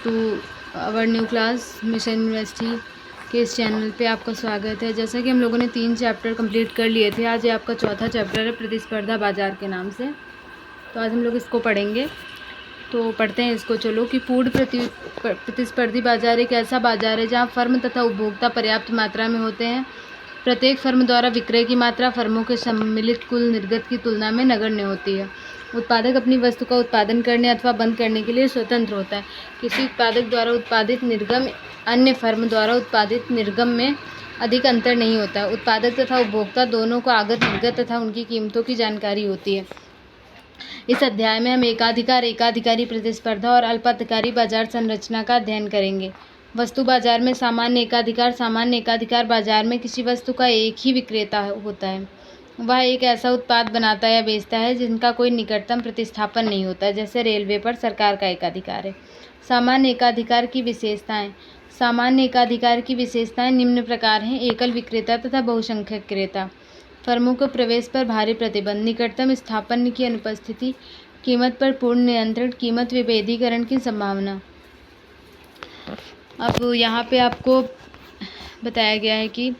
To our new class mission university के इस channel पे आपका स्वागत है। जैसा कि हम लोगों ने 3 चैप्टर कंप्लीट कर लिए थे, आज ये आपका चौथा चैप्टर है प्रतिस्पर्धा बाजार के नाम से। तो आज हम लोग इसको पढ़ेंगे। तो पढ़ते हैं इसको। चलो कि पूर्ण प्रतिस्पर्धी बाजार एक ऐसा बाजार है जहाँ फर्म तथा उपभोक्ता पर्याप्त मात्रा में होते हैं। प्रत्येक फर्म द्वारा विक्रय की मात्रा फर्मों के सम्मिलित कुल निर्गत की तुलना में नगण्य होती है। उत्पादक अपनी वस्तु का उत्पादन करने अथवा बंद करने के लिए स्वतंत्र होता है। किसी उत्पादक द्वारा उत्पादित निर्गम अन्य फर्म द्वारा उत्पादित निर्गम में अधिक अंतर नहीं होता है। उत्पादक तथा उपभोक्ता दोनों को आगत निर्गत तथा उनकी कीमतों की जानकारी होती है। इस अध्याय में हम एकाधिकारी प्रतिस्पर्धा और अल्पाधिकारी बाजार संरचना का अध्ययन करेंगे। वस्तु बाजार में सामान्य एकाधिकार बाजार में किसी वस्तु का एक ही विक्रेता होता है। वह एक ऐसा उत्पाद बनाता या बेचता है जिनका कोई निकटतम प्रतिस्थापन नहीं होता, जैसे रेलवे पर सरकार का एकाधिकार है। सामान्य एकाधिकार की विशेषताएं निम्न प्रकार हैं। एकल विक्रेता तथा बहुसंख्यक क्रेता, फर्मों को प्रवेश पर भारी प्रतिबंध, निकटतम स्थापन की अनुपस्थिति, कीमत पर पूर्ण नियंत्रण, कीमत विभेदीकरण की संभावना। अब यहाँ पे आपको बताया गया है कि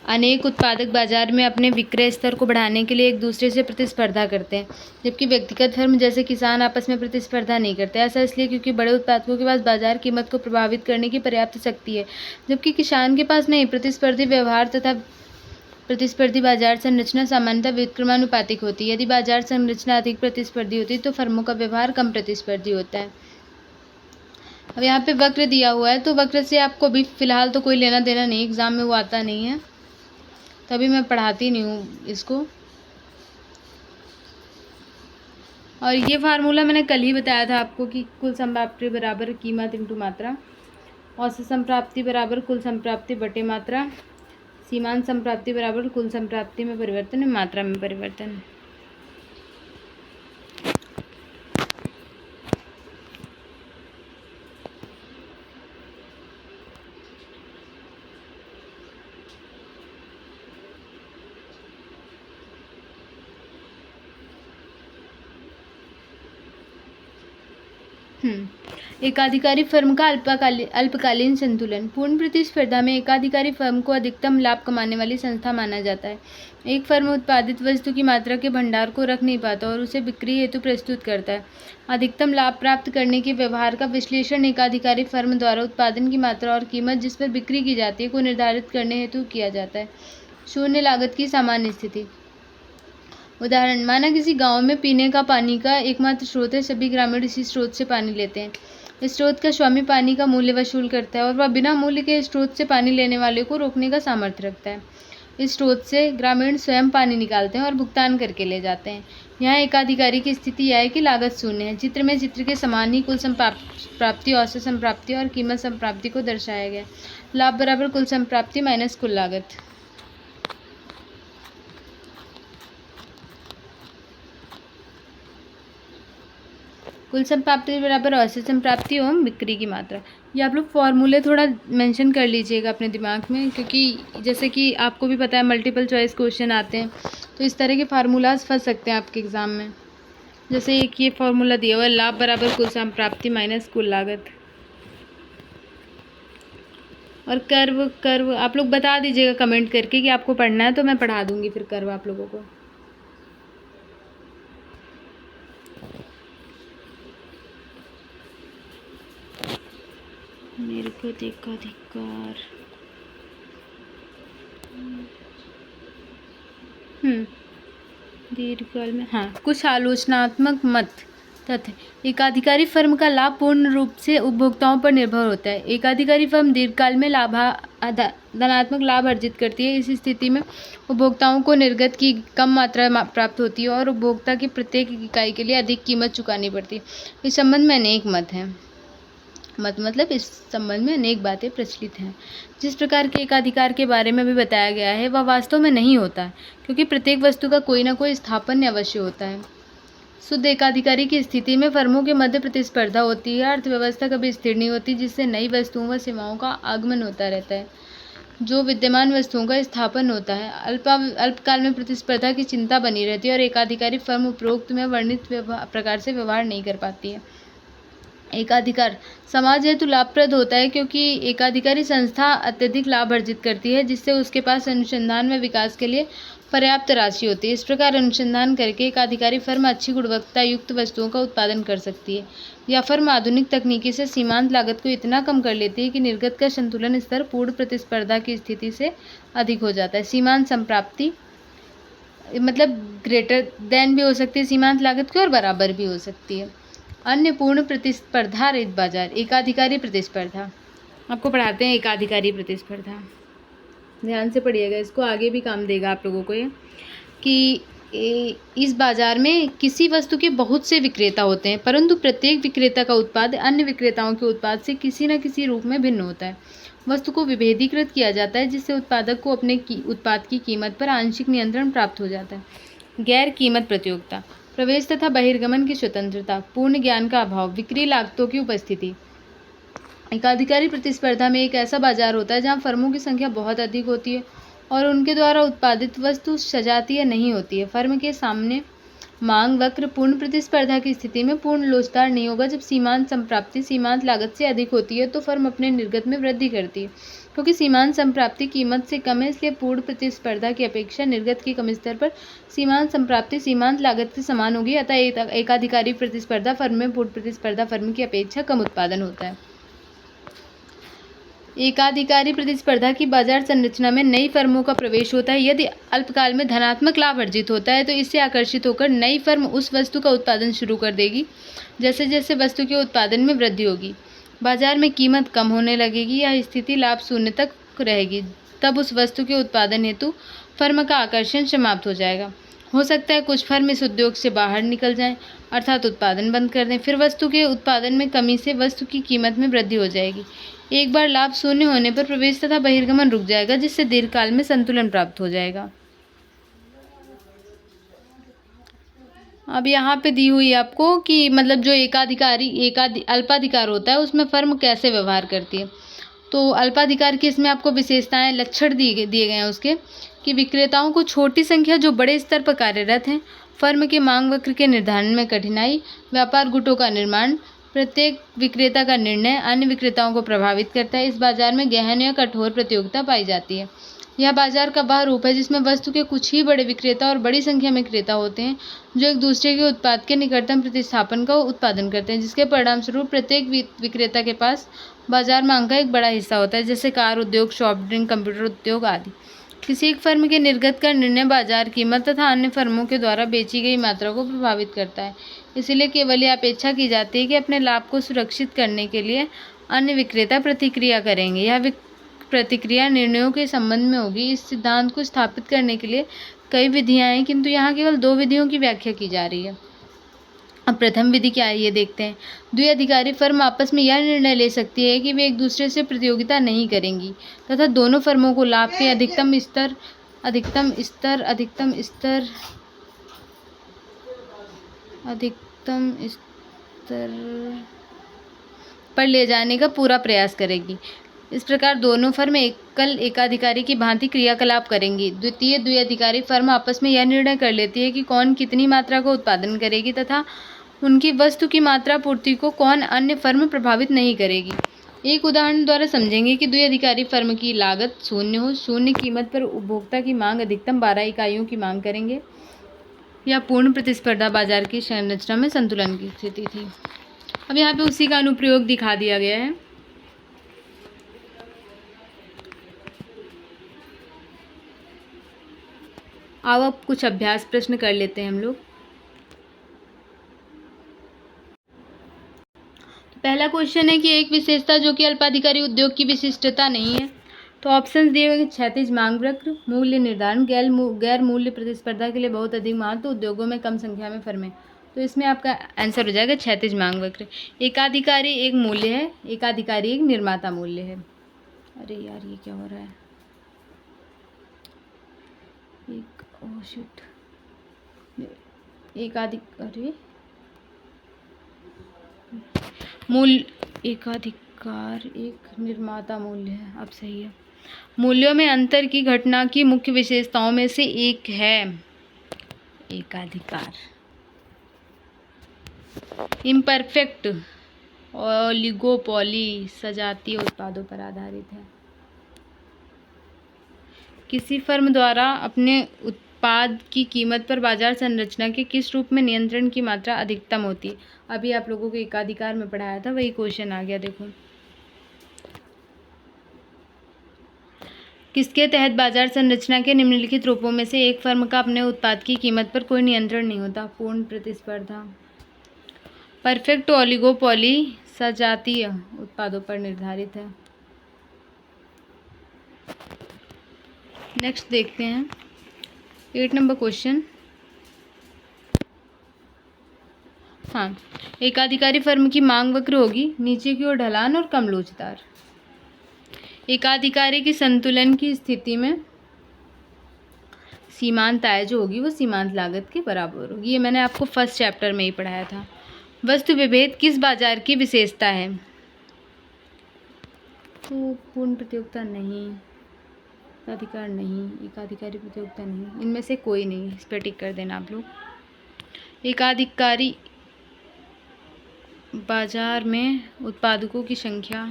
अनेक उत्पादक बाजार में अपने विक्रय स्तर को बढ़ाने के लिए एक दूसरे से प्रतिस्पर्धा करते हैं, जबकि व्यक्तिगत फर्म जैसे किसान आपस में प्रतिस्पर्धा नहीं करते। ऐसा इसलिए क्योंकि बड़े उत्पादकों के पास बाजार कीमत को प्रभावित करने की पर्याप्त शक्ति है, जबकि किसान के पास नहीं। प्रतिस्पर्धी व्यवहार तथा प्रतिस्पर्धी बाजार संरचना सामान्यतः व्युत्क्रमानुपातिक होती है। यदि बाजार संरचना अधिक प्रतिस्पर्धी होती है तो फर्मों का व्यवहार कम प्रतिस्पर्धी होता है। अब यहाँ पे वक्र दिया हुआ है, तो वक्र से आपको अभी फ़िलहाल तो कोई लेना देना नहीं, एग्ज़ाम में वो आता नहीं है, तभी मैं पढ़ाती नहीं हूँ इसको। और ये फार्मूला मैंने कल ही बताया था आपको कि कुल संप्राप्ति बराबर कीमत इंटू मात्रा, औसत संप्राप्ति बराबर कुल संप्राप्ति बटे मात्रा, सीमांत संप्राप्ति बराबर कुल संप्राप्ति में परिवर्तन है मात्रा में परिवर्तन। एकाधिकारी फर्म का अल्पकालीन संतुलन। पूर्ण प्रतिस्पर्धा में एकाधिकारी फर्म को अधिकतम लाभ कमाने वाली संस्था माना जाता है। एक फर्म उत्पादित वस्तु की मात्रा के भंडार को रख नहीं पाता और उसे बिक्री हेतु प्रस्तुत करता है। अधिकतम लाभ प्राप्त करने के व्यवहार का विश्लेषण एकाधिकारी फर्म द्वारा उत्पादन की मात्रा और कीमत जिस पर बिक्री की जाती है को निर्धारित करने हेतु किया जाता है। शून्य लागत की सामान्य स्थिति। उदाहरण, माना किसी गांव में पीने का पानी का एकमात्र स्रोत है। सभी ग्रामीण इसी स्रोत से पानी लेते हैं। इस स्रोत का स्वामी पानी का मूल्य वसूल करता है और वह बिना मूल्य के स्रोत से पानी लेने वाले को रोकने का सामर्थ्य रखता है। इस स्रोत से ग्रामीण स्वयं पानी निकालते हैं और भुगतान करके ले जाते हैं। यहाँ एकाधिकारी की स्थिति यह है कि लागत शून्य है। चित्र के समान ही कुल संप्राप्ति, औसत संप्राप्ति और कीमत संप्राप्ति को दर्शाया गया। लाभ बराबर कुल संप्राप्ति माइनस कुल लागत। कुल संप्राप्ति बराबर औसत संप्राप्ति एवं बिक्री की मात्रा। ये आप लोग फॉर्मूले थोड़ा मेंशन कर लीजिएगा अपने दिमाग में, क्योंकि जैसे कि आपको भी पता है मल्टीपल चॉइस क्वेश्चन आते हैं, तो इस तरह के फार्मूलाज फंस सकते हैं आपके एग्ज़ाम में। जैसे एक ये फार्मूला दिया हुआ है, लाभ बराबर कुल संप्राप्ति माइनस कुल लागत। और कर्व आप लोग बता दीजिएगा कमेंट करके कि आपको पढ़ना है, तो मैं पढ़ा दूँगी फिर कर्व आप लोगों को। निर्गत एकाधिकार दीर्घकाल में कुछ आलोचनात्मक मत तथ्य। एकाधिकारी फर्म का लाभ पूर्ण रूप से उपभोक्ताओं पर निर्भर होता है। एकाधिकारी फर्म दीर्घकाल में धनात्मक लाभ अर्जित करती है। इस स्थिति में उपभोक्ताओं को निर्गत की कम मात्रा प्राप्त होती है और उपभोक्ता की प्रत्येक इकाई के लिए अधिक कीमत चुकानी पड़ती है। इस संबंध में अनेक मत हैं। मतलब इस संबंध में अनेक बातें प्रचलित हैं। जिस प्रकार के एकाधिकार के बारे में भी बताया गया है वह वास्तव में नहीं होता है, क्योंकि प्रत्येक वस्तु का कोई ना कोई स्थापन अवश्य होता है। शुद्ध एकाधिकारी की स्थिति में फर्मों के मध्य प्रतिस्पर्धा होती है। अर्थव्यवस्था कभी स्थिर नहीं होती, जिससे नई वस्तुओं व सेवाओं का आगमन होता रहता है, जो विद्यमान वस्तुओं का स्थापन होता है। अल्पकाल में प्रतिस्पर्धा की चिंता बनी रहती है और एकाधिकारी फर्म उपरोक्त में वर्णित प्रकार से व्यवहार नहीं कर पाती है। एकाधिकार समाज हेतु लाभप्रद होता है क्योंकि एकाधिकारी संस्था अत्यधिक लाभ अर्जित करती है जिससे उसके पास अनुसंधान व विकास के लिए पर्याप्त राशि होती है। इस प्रकार अनुसंधान करके एकाधिकारी फर्म अच्छी गुणवत्ता युक्त वस्तुओं का उत्पादन कर सकती है। यह फर्म आधुनिक तकनीकी से सीमांत लागत को इतना कम कर लेती है कि निर्गत का संतुलन स्तर पूर्ण प्रतिस्पर्धा की स्थिति से अधिक हो जाता है। सीमांत संप्राप्ति मतलब ग्रेटर देन भी हो सकती है सीमांत लागत की और बराबर भी हो सकती है। अन्य पूर्ण प्रतिस्पर्धा रहित बाजार, एकाधिकारी प्रतिस्पर्धा। आपको पढ़ाते हैं एकाधिकारी प्रतिस्पर्धा, ध्यान से पढ़िएगा, इसको आगे भी काम देगा आप लोगों को ये कि इस बाजार में किसी वस्तु के बहुत से विक्रेता होते हैं परंतु प्रत्येक विक्रेता का उत्पाद अन्य विक्रेताओं के उत्पाद से किसी न किसी रूप में भिन्न होता है। वस्तु को विभेदीकृत किया जाता है जिससे उत्पादक को अपने उत्पाद की कीमत पर आंशिक नियंत्रण प्राप्त हो जाता है। गैर कीमत प्रतियोगिता, प्रवेश तथा बहिर्गमन की स्वतंत्रता, पूर्ण ज्ञान का अभाव, बिक्री लागतों की उपस्थिति। एकाधिकारी प्रतिस्पर्धा में एक ऐसा बाजार होता है जहां फर्मों की संख्या बहुत अधिक होती है और उनके द्वारा उत्पादित वस्तु सजातीय नहीं होती है। फर्म के सामने मांग वक्र पूर्ण प्रतिस्पर्धा की स्थिति में पूर्ण लोचदार नहीं होगा। जब सीमांत संप्राप्ति सीमांत लागत से अधिक होती है तो फर्म अपने निर्गत में वृद्धि करती है। क्योंकि सीमांत संप्राप्ति कीमत से कम है इसलिए पूर्ण प्रतिस्पर्धा की अपेक्षा निर्गत के कम स्तर पर सीमांत संप्राप्ति सीमांत लागत के समान होगी। अतः एकाधिकारी प्रतिस्पर्धा फर्म में पूर्ण प्रतिस्पर्धा फर्म की अपेक्षा कम उत्पादन होता है। एकाधिकारी प्रतिस्पर्धा की बाजार संरचना में नई फर्मों का प्रवेश होता है। यदि अल्पकाल में धनात्मक लाभ अर्जित होता है तो इससे आकर्षित होकर नई फर्म उस वस्तु का उत्पादन शुरू कर देगी। जैसे जैसे वस्तु के उत्पादन में वृद्धि होगी बाजार में कीमत कम होने लगेगी। यह स्थिति लाभ शून्य तक रहेगी। तब उस वस्तु के उत्पादन हेतु फर्म का आकर्षण समाप्त हो जाएगा। हो सकता है कुछ फर्म इस उद्योग से बाहर निकल जाएं अर्थात उत्पादन बंद कर दें। फिर वस्तु के उत्पादन में कमी से वस्तु की कीमत में वृद्धि हो जाएगी। एक बार लाभ शून्य होने पर प्रवेश तथा बहिर्गमन रुक जाएगा जिससे दीर्घकाल में संतुलन प्राप्त हो जाएगा। अब यहाँ पे दी हुई आपको कि मतलब जो अल्पाधिकार होता है उसमें फर्म कैसे व्यवहार करती है। तो अल्पाधिकार की इसमें आपको विशेषताएं लक्षण दिए गए हैं उसके कि विक्रेताओं को छोटी संख्या जो बड़े स्तर पर कार्यरत हैं, फर्म के मांग वक्र के निर्धारण में कठिनाई, व्यापार गुटों का निर्माण, प्रत्येक विक्रेता का निर्णय अन्य विक्रेताओं को प्रभावित करता है। इस बाजार में गहन या कठोर प्रतियोगिता पाई जाती है। यह बाजार का वह रूप है जिसमें वस्तु के कुछ ही बड़े विक्रेता और बड़ी संख्या में क्रेता होते हैं जो एक दूसरे के उत्पाद के निकटतम प्रतिस्थापन का उत्पादन करते हैं, जिसके परिणामस्वरूप प्रत्येक विक्रेता के पास बाजार मांग का एक बड़ा हिस्सा होता है, जैसे कार उद्योग, सॉफ्ट ड्रिंक, कंप्यूटर उद्योग आदि। किसी एक फर्म के निर्गत का निर्णय बाजार कीमत तथा अन्य फर्मों के द्वारा बेची गई मात्रा को प्रभावित करता है। इसलिए केवल यह अपेक्षा की जाती है कि अपने लाभ को सुरक्षित करने के लिए अन्य विक्रेता प्रतिक्रिया करेंगे। यह प्रतिक्रिया निर्णयों के संबंध में होगी। इस सिद्धांत को स्थापित करने के लिए कई विधियां हैं किंतु यहाँ केवल 2 विधियों की व्याख्या की जा रही है। अब प्रथम विधि क्या है ये देखते हैं। द्विअधिकारी फर्म आपस में यह निर्णय ले सकती है कि वे एक दूसरे से प्रतियोगिता नहीं करेंगी तथा दोनों फर्मों को लाभ के अधिकतम स्तर पर ले जाने का पूरा प्रयास करेगी। इस प्रकार दोनों फर्म एकल एकाधिकारी की भांति क्रियाकलाप करेंगी। द्विअधिकारी फर्म आपस में यह निर्णय कर लेती है कि कौन कितनी मात्रा का उत्पादन करेगी तथा उनकी वस्तु की मात्रा पूर्ति को कौन अन्य फर्म प्रभावित नहीं करेगी। एक उदाहरण द्वारा समझेंगे कि द्विअधिकारी फर्म की लागत शून्य हो, शून्य कीमत पर उपभोक्ता की मांग अधिकतम 12 इकाइयों की मांग करेंगे। यह पूर्ण प्रतिस्पर्धा बाजार की संरचना में संतुलन की स्थिति थी। अब यहाँ पे उसी का अनुप्रयोग दिखा दिया गया है। अब कुछ अभ्यास प्रश्न कर लेते हैं हम लोग। पहला क्वेश्चन है कि एक विशेषता जो कि अल्पाधिकारी उद्योग की विशिष्टता नहीं है। तो ऑप्शंस दिए हुए क्षैतिज मांग वक्र, मूल्य निर्धारण, गैर मूल्य प्रतिस्पर्धा के लिए बहुत अधिक मांग, तो उद्योगों में कम संख्या में फर्में। तो इसमें आपका आंसर हो जाएगा क्षैतिज मांग वक्र। एकाधिकारी एक मूल्य है, एकाधिकारी एक निर्माता मूल्य है। अरे यार ये क्या हो रहा है, एकाधिकार एक निर्माता मूल्य है। अब सही है। मूल्यों में अंतर की घटना की मुख्य विशेषताओं में से एक है एकाधिकार। इम्परफेक्ट ओलिगोपोली सजातीय उत्पादों पर आधारित है। किसी फर्म द्वारा अपने उत्पाद की कीमत पर बाजार संरचना के किस रूप में नियंत्रण की मात्रा अधिकतम होती है। अभी आप लोगों को एकाधिकार में पढ़ाया था, वही क्वेश्चन आ गया। देखो, किसके तहत बाजार संरचना के निम्नलिखित रूपों में से एक फर्म का अपने उत्पाद की कीमत पर कोई नियंत्रण नहीं होता। पूर्ण प्रतिस्पर्धा। परफेक्ट ओलिगोपोली सजातीय उत्पादों पर निर्धारित है। नेक्स्ट देखते हैं 8 नंबर क्वेश्चन। हाँ, एकाधिकारी फर्म की मांग वक्र होगी, नीचे की ओर ढलान और कम लोचदार। एकाधिकारी की संतुलन की स्थिति में सीमांत आय जो होगी वो सीमांत लागत के बराबर होगी। ये मैंने आपको फर्स्ट चैप्टर में ही पढ़ाया था। वस्तु विभेद किस बाजार की विशेषता है। तो पूर्ण प्रतियोगिता नहीं, एकाधिकार नहीं, एकाधिकारी प्रतियोगिता नहीं, इनमें से कोई नहीं। इस पर टिक कर देना आप लोग। एकाधिकारी बाजार में उत्पादकों की संख्या,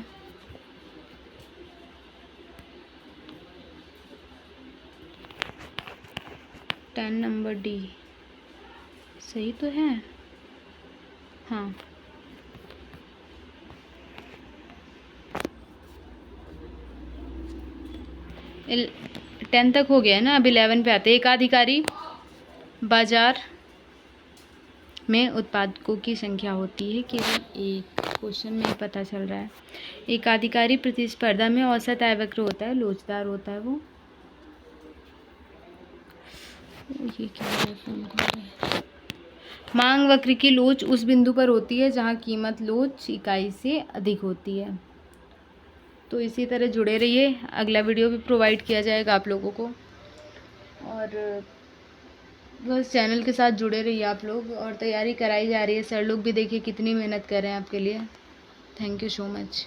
10 नंबर डी सही तो है। हाँ, इल 10 तक हो गया है ना, अब 11 पे आते हैं। एकाधिकारी बाजार में उत्पादकों की संख्या होती है केवल एक। क्वेश्चन में पता चल रहा है। एकाधिकारी प्रतिस्पर्धा में औसत आय वक्र होता है, लोचदार होता है वो। ये क्या है? मांग वक्र की लोच उस बिंदु पर होती है जहां कीमत लोच इकाई से अधिक होती है। तो इसी तरह जुड़े रहिए, अगला वीडियो भी प्रोवाइड किया जाएगा आप लोगों को, और बस चैनल के साथ जुड़े रहिए आप लोग। और तैयारी कराई जा रही है, सर लोग भी देखिए कितनी मेहनत कर रहे हैं आपके लिए। Thank you so much.